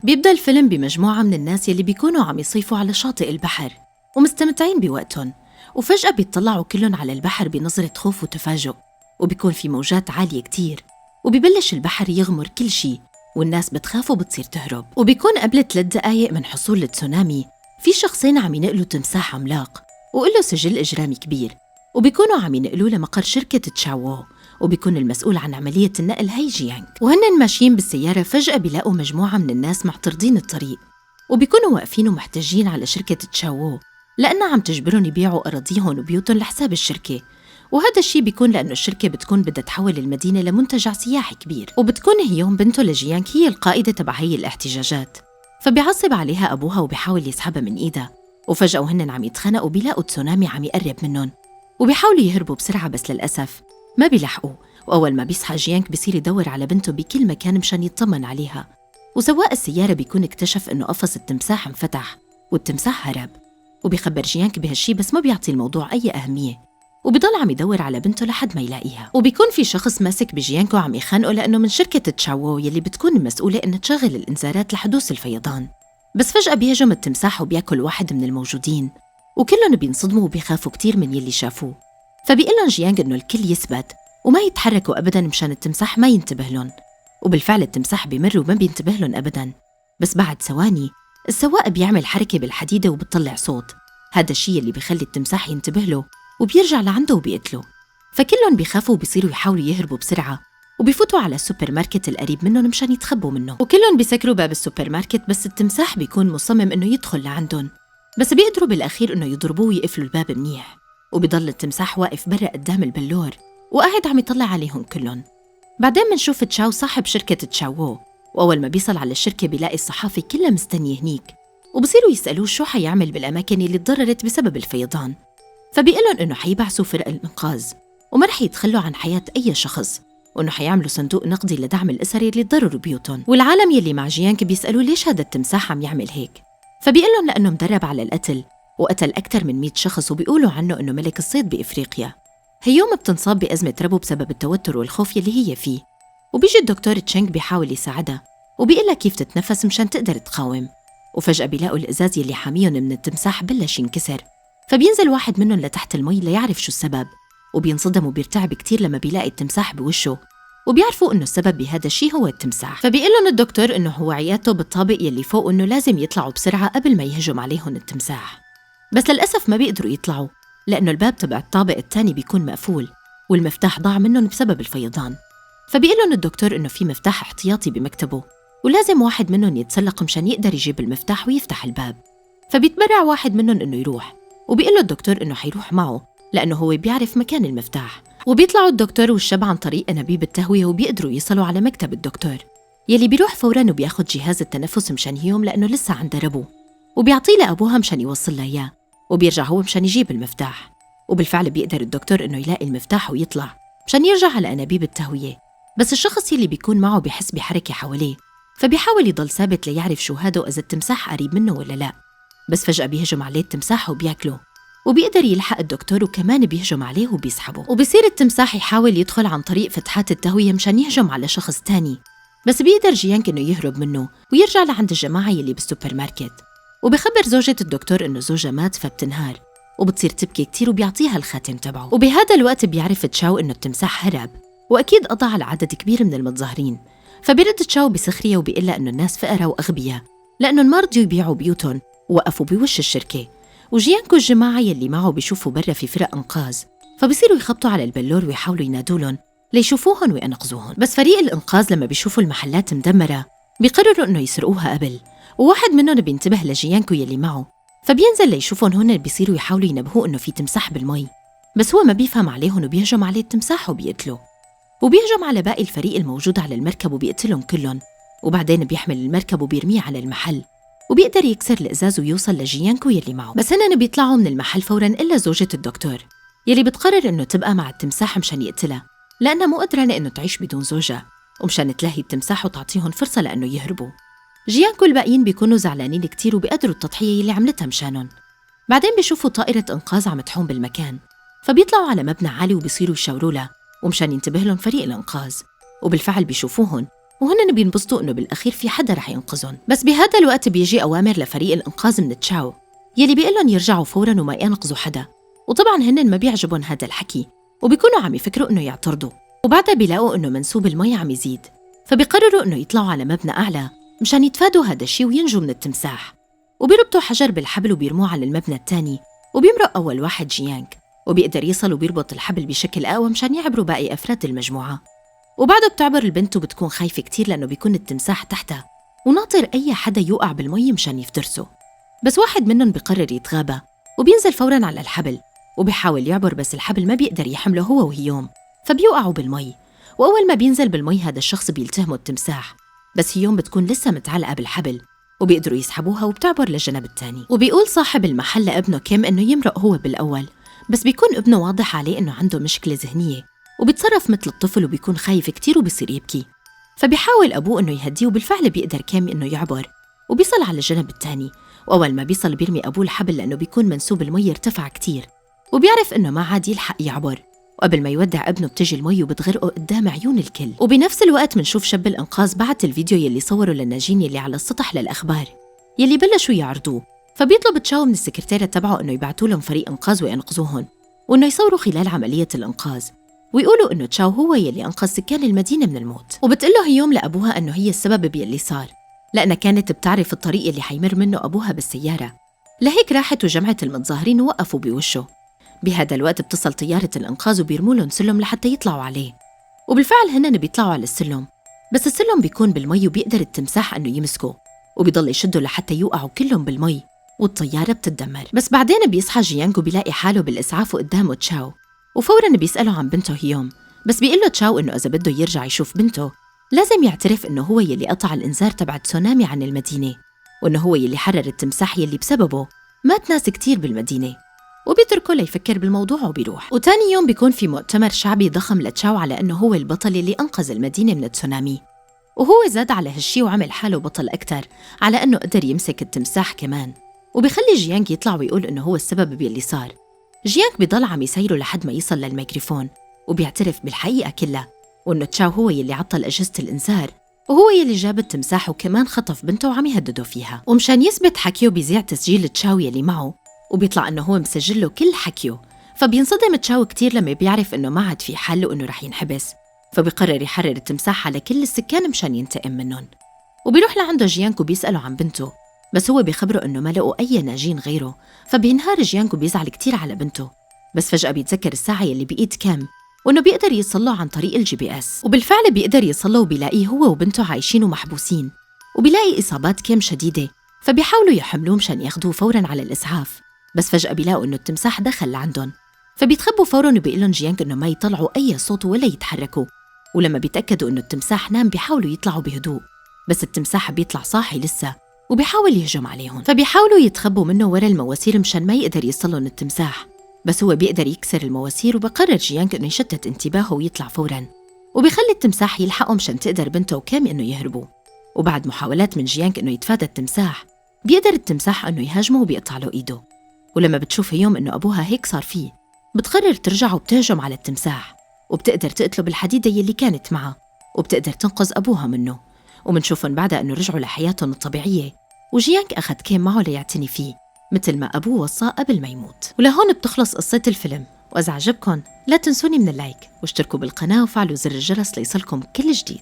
بيبدأ الفيلم بمجموعة من الناس يلي بيكونوا عم يصيفوا على شاطئ البحر ومستمتعين بوقتهم، وفجأة بيطلعوا كلهم على البحر بنظرة خوف وتفاجؤ، وبيكون في موجات عالية كتير، وبيبلش البحر يغمر كل شي، والناس بتخاف وبتصير تهرب. وبيكون قبل 3 دقايق من حصول التسونامي في شخصين عم ينقلوا تمساح عملاق وله سجل إجرامي كبير، وبيكونوا عم ينقلوه لمقر شركة تشاوو، وبيكون المسؤول عن عملية النقل هي جيانغ. وهن ماشيين بالسيارة فجأة بيلاقوا مجموعة من الناس معترضين الطريق، وبيكونوا واقفين ومحتجين على شركة تشاوو لأنها عم تجبرهم يبيعوا أراضيهم وبيوتهم لحساب الشركة. وهذا الشيء بيكون لأنه الشركة بتكون بدها تحول المدينة لمنتجع سياحي كبير، وبتكون هيوم بنته لجيانغ هي القائدة تبع هي الاحتجاجات، فبيعصب عليها أبوها وبيحاول يسحبها من إيدها. وفجأة وهن عم يتخانقوا بيلاقوا تسونامي عم يقرب منهم، وبيحاولوا يهربوا بسرعة بس للأسف ما بيلحقوا. وأول ما بيصحى جيانغ بيصير يدور على بنته بكل مكان مشان يطمن عليها، وسواق السيارة بيكون اكتشف إنه قفص التمساح انفتح والتمساح هرب، وبيخبر جيانغ بهالشي بس ما بيعطي الموضوع أي أهمية، وبيضل عم يدور على بنته لحد ما يلاقيها. وبيكون في شخص ماسك بجيانغ وعم يخانقه لأنه من شركة تشاوو يلي بتكون المسؤولة إنها تشغل الإنذارات لحدوث الفيضان. بس فجأة بيهجم التمساح وبياكل واحد من الموجودين، وكلهم بينصدموا وبيخافوا كتير من يلي شافوه. فبيقلن جيانغ إنه الكل يثبت وما يتحركوا أبداً مشان التمساح ما ينتبه لهم. وبالفعل التمساح بيمر وما بينتبه لهم أبداً، بس بعد ثواني السواق بيعمل حركة بالحديدة وبتطلع صوت، هذا الشيء اللي بيخلي التمساح ينتبه له وبيرجع لعنده وبيقتله. فكلهم بيخافوا وبيصيروا يحاولوا يهربوا بسرعة، وبيفوتوا على السوبر ماركت القريب منهم مشان يتخبوا منه، وكلهم بيسكروا باب السوبر ماركت، بس التمساح بيكون مصمم إنه يدخل لعندهم، بس بيقدروا بالأخير إنه يضربوه ويقفلوا الباب منيح. وبيضل التمساح واقف برا قدام البلور وقاعد عم يطلع عليهم كلهم. بعدين منشوف تشاو صاحب شركة تشاوو، وأول ما بيصل على الشركة بيلاقي الصحافة كلها مستنية هنيك، وبصيروا يسألوه شو حيعمل بالأماكن اللي تضررت بسبب الفيضان. فبيقلن إنه حيبعثوا فرق الإنقاذ وما رح يتخلوا عن حياة أي شخص، وإنه حيعملوا صندوق نقدي لدعم الأسر اللي تضرروا بيوتهم. والعالم يلي مع جيانغ بيسألوه ليش هذا التمساح عم يعمل هيك، فبيقلن لأنه مدرب على القتل وقتل أكثر من 100 شخص، وبيقولوا عنه إنه ملك الصيد بإفريقيا. هيوم بتنصاب بأزمة ربو بسبب التوتر والخوف يلي هي فيه، وبيجي الدكتور تشينغ بيحاول يساعدها وبيقلها كيف تتنفس مشان تقدر تقاوم. وفجأة بيلاقوا الإزاز يلي حاميهم من التمساح بلش ينكسر، فبينزل واحد منهم لتحت المي ليعرف شو السبب، وبينصدم وبيرتعب كتير لما بيلاقي التمساح بوشه، وبيعرفوا إنه السبب بهذا الشيء هو التمساح. فبيقلن الدكتور إنه هو عيادته بالطابق يلي فوق وإنه لازم يطلعوا بسرعة قبل ما يهجم عليهم التمساح، بس للأسف ما بيقدروا يطلعوا لأنه الباب تبع الطابق الثاني بيكون مقفول والمفتاح ضاع منهم بسبب الفيضان. فبيقلن الدكتور إنه في مفتاح احتياطي بمكتبه ولازم واحد منهم يتسلق مشان يقدر يجيب المفتاح ويفتح الباب. فبيتبرع واحد منهم إنه يروح، وبيقله الدكتور إنه حيروح معه لأنه هو بيعرف مكان المفتاح. وبيطلعوا الدكتور والشاب عن طريق أنابيب التهوية وبيقدروا يصلوا على مكتب الدكتور يلي بيروح فوراً وبياخد جهاز التنفس مشان هيوم لأنه لسه عنده ربو، وبيعطيه لأبوها مشان يوصل لها إياه، وبيرجع هو مشان يجيب المفتاح. وبالفعل بيقدر الدكتور إنه يلاقي المفتاح ويطلع مشان يرجع على أنابيب التهوية، بس الشخص يلي بيكون معه بيحس بحركة حواليه، فبيحاول يضل ثابت ليعرف شو هذا وإذا التمساح قريب منه ولا لا. بس فجأة بيهجم عليه التمساح وبياكله، وبيقدر يلحق الدكتور وكمان بيهجم عليه وبيسحبه. وبصير التمساح يحاول يدخل عن طريق فتحات التهوية مشان يهجم على شخص تاني، بس بيقدر جيانغ إنه يهرب منه ويرجع لعند الجماعة يلي بالسوبر ماركت، وبخبر زوجة الدكتور إنه زوجها مات فبتنهار وبتصير تبكي كتير وبيعطيها الخاتم تبعه. وبهذا الوقت بيعرف تشاو إنه التمساح هرب وأكيد قضى على عدد كبير من المتظاهرين، فبيرد تشاو بسخرية وبيقلها إنه الناس فقراء وأغبياء لأنه ما رضيوا يبيعوا بيوتهم ووقفوا بوش الشركة. وجيانغ والجماعة يلي معه بيشوفوا برا في فرق إنقاذ، فبصيروا يخبطوا على البلور ويحاولوا ينادولهم ليشوفوهم وينقذوهم. بس فريق الإنقاذ لما بيشوفوا المحلات مدمرة بيقرروا إنه يسرقوها قبل، وواحد منهم بينتبه لجيانغ يلي معه، فبينزل ليشوفهم هن بيصيروا يحاولوا ينبهوه إنه في تمساح بالمي، بس هو ما بيفهم عليهم وبيهجم عليه التمساح وبيقتله، وبيهجم على باقي الفريق الموجود على المركب وبيقتلهم كلهم. وبعدين بيحمل المركب وبيرميه على المحل، وبيقدر يكسر الإزاز ويوصل لجيانغ يلي معه. بس هن بيطلعوا من المحل فوراً إلا زوجة الدكتور يلي بتقرر إنه تبقى مع التمساح مشان يقتلها لأنها مو قدرانة إنه تعيش بدون زوجها، ومشان تلهي التمساح وتعطيهم فرصة لأنه يهربوا. جيانغ والباقيين بيكونوا زعلانين كتير وبيقدروا التضحية يلي عملتها مشانهم. بعدين بيشوفوا طائرة إنقاذ عم تحوم بالمكان، فبيطلعوا على مبنى عالي وبيصيروا يشاوروا لها ومشان ينتبه لهم فريق الإنقاذ، وبالفعل بيشوفوهم وهن بينبسطوا إنه بالأخير في حدا رح ينقذهم. بس بهذا الوقت بيجي أوامر لفريق الإنقاذ من تشاو يلي بيقلن يرجعوا فوراً وما ينقذوا حدا، وطبعاً هن ما بيعجبهم هذا الحكي وبيكونوا عم يفكروا إنه يعترضوا. وبعدها بيلاقوا إنه منسوب المي عم يزيد، فبيقرروا إنه يطلعوا على مبنى أعلى مشان يتفادوا هذا الشيء وينجوا من التمساح. وبيربطوا حجر بالحبل وبيرموه على المبنى الثاني، وبيمرق أول واحد جيانغ وبيقدر يصل وبيربط الحبل بشكل أقوى مشان يعبروا باقي أفراد المجموعة. وبعده بتعبر البنت وبتكون خايفة كتير لأنه بيكون التمساح تحتها وناطر أي حدا يوقع بالمي مشان يفترسه. بس واحد منهم بيقرر يتغابى وبينزل فوراً على الحبل وبيحاول يعبر، بس الحبل ما بيقدر يحمله هو وهيوم، فبيوقعوا بالمي. وأول ما بينزل بالمي هذا الشخص بيلتهمه التمساح، بس هيوم بتكون لسه متعلقة بالحبل وبيقدروا يسحبوها وبتعبر للجنب الثاني. وبيقول صاحب المحل لابنه كيم إنه يمرق هو بالأول، بس بيكون ابنه واضح عليه إنه عنده مشكلة ذهنية وبيتصرف مثل الطفل وبيكون خايف كتير وبيصير يبكي. فبيحاول أبوه إنه يهديه وبالفعل بيقدر كيم إنه يعبر وبيصل على الجنب الثاني. وأول ما بيصل بيرمي أبوه الحبل لأنه بيكون منسوب المي ارتفع كتير وبيعرف إنه ما عاد يلحق يعبر. وقبل ما يودع ابنه بتجي المي وبتغرقه قدام عيون الكل. وبنفس الوقت منشوف شاب الإنقاذ بعت الفيديو يلي صوروا للناجين يلي على السطح للأخبار يلي بلشوا يعرضوه، فبيطلب تشاو من السكرتيرة تبعه إنه يبعتوا لهم فريق إنقاذ وينقذوهن وإنه يصوروا خلال عملية الإنقاذ ويقولوا إنه تشاو هو يلي أنقذ سكان المدينة من الموت. وبتقله هيوم لأبوها إنه هي السبب باللي صار لأنها كانت بتعرف الطريق اللي حيمر منه أبوها بالسيارة، لهيك راحت وجمعت المتظاهرين ووقفوا بوشه. بهذا الوقت بتصل طيارة الإنقاذ وبيرموا لهم سلم لحتى يطلعوا عليه، وبالفعل هن بيطلعوا على السلم، بس السلم بيكون بالمي وبيقدر التمساح إنه يمسكه وبيضل يشده لحتى يوقعوا كلهم بالمي والطيارة بتتدمر. بس بعدين بيصحى جيانغ وبيلاقي حاله بالإسعاف وقدامه تشاو، وفوراً بيسأله عن بنته هيوم، بس بيقول له تشاو إنه إذا بده يرجع يشوف بنته لازم يعترف إنه هو يلي قطع الإنذار تبع تسونامي عن المدينة، وإنه هو يلي حرر التمساح يلي بسببه مات ناس كتير بالمدينة. وبيتركه ليفكر بالموضوع وبيروح. وتاني يوم بيكون في مؤتمر شعبي ضخم لتشاو على إنه هو البطل اللي أنقذ المدينة من التسونامي، وهو زاد على هالشي وعمل حاله بطل أكتر على إنه قدر يمسك التمساح كمان، وبيخلي جيانغ يطلع ويقول إنه هو السبب باللي صار. جيانغ بيضل عم يسيره لحد ما يصل للميكروفون وبيعترف بالحقيقة كلها، وإنه تشاو هو يلي عطل أجهزة الإنذار وهو يلي جاب التمساح وكمان خطف بنته وعم يهدده فيها. ومشان يثبت حكيه بيذيع تسجيل تشاو يلي معه وبيطلع إنه هو مسجل له كل حكيه، فبينصدم تشاو كتير لما بيعرف إنه ما عاد في حل وإنه رح ينحبس، فبيقرر يحرر التمساح على كل السكان مشان ينتقم منهم. وبيروح لعنده جيانغ وبيسأله عن بنته، بس هو بيخبره إنه ما لقوا أي ناجين غيره، فبينهار جيانغ وبيزعل كتير على بنته. بس فجأة بيتذكر الساعة يلي بإيد كام وإنه بيقدر يصله عن طريق الGPS، وبالفعل بيقدر يصله وبيلاقيه هو وبنته عايشين ومحبوسين، وبيلاقي إصابات كام شديدة، فبيحاولوا يحملوه مشان ياخدوه فوراً على الإسعاف. بس فجأة بيلاقوا إنه التمساح دخل لعندهم، فبيتخبوا فوراً وبيقولن جيانغ إنه ما يطلعوا أي صوت ولا يتحركوا. ولما بيتأكدوا إنه التمساح نام بيحاولوا يطلعوا بهدوء، بس التمساح بيطلع صاحي لسه وبيحاول يهجم عليهم، فبيحاولوا يتخبوا منه ورا المواسير مشان ما يقدر يصلهم التمساح. بس هو بيقدر يكسر المواسير، وبقرر جيانغ إنه يشتت انتباهه ويطلع فوراً، وبيخلي التمساح يلحقه مشان تقدر بنته وكام إنه يهربوا. وبعد محاولات من جيانغ إنه يتفادى التمساح بيقدر التمساح إنه يهاجمه وبيقطع له إيده. ولما بتشوف هيوم إنه أبوها هيك صار فيه بتقرر ترجع وبتهجم على التمساح، وبتقدر تقتله بالحديدة يلي كانت معه، وبتقدر تنقذ أبوها منه. ومنشوفن بعدها إنه رجعوا لحياتهم الطبيعية، وجيانغ أخذ كيم معه ليعتني فيه مثل ما أبوه وصاه قبل ما يموت. ولهون بتخلص قصة الفيلم، وإذا عجبكن لا تنسوني من اللايك واشتركوا بالقناة وفعلوا زر الجرس ليصلكم كل جديد.